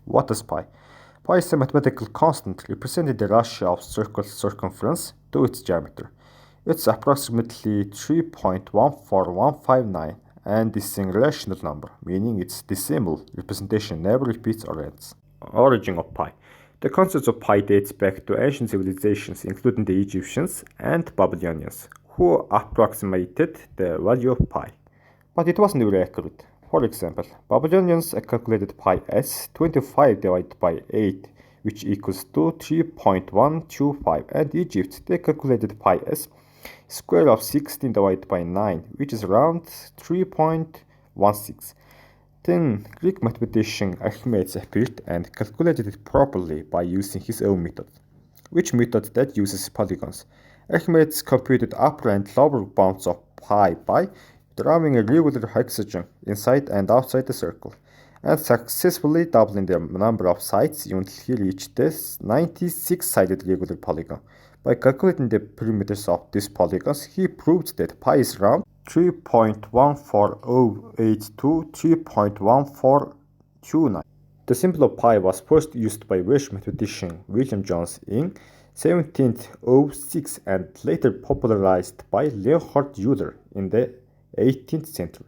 What is pi? Pi is a mathematical constant representing the ratio of circle's circumference to its diameter. It's approximately 3.14159 and is a rational number, meaning its decimal representation never repeats or ends. Origin of pi. The concept of pi dates back to ancient civilizations, including the Egyptians and Babylonians, who approximated the value of pi. But it wasn't very accurate. For example, Babylonians calculated pi as 25 divided by 8, which equals to 3.125, and Egypt they calculated pi as square of 16 divided by 9, which is around 3.16. Then Greek mathematician Archimedes appeared and calculated it properly by using his own method, which method that uses polygons. Archimedes computed upper and lower bounds of pi by drawing a regular hexagon inside and outside the circle, and successfully doubling the number of sides until he reached this 96-sided regular polygon. By calculating the perimeters of these polygons, he proved that pi is around 3.14082 to 3.1429. The symbol of pi was first used by Welsh mathematician William Jones in 1706 and later popularized by Leonhard Euler in the 18th century.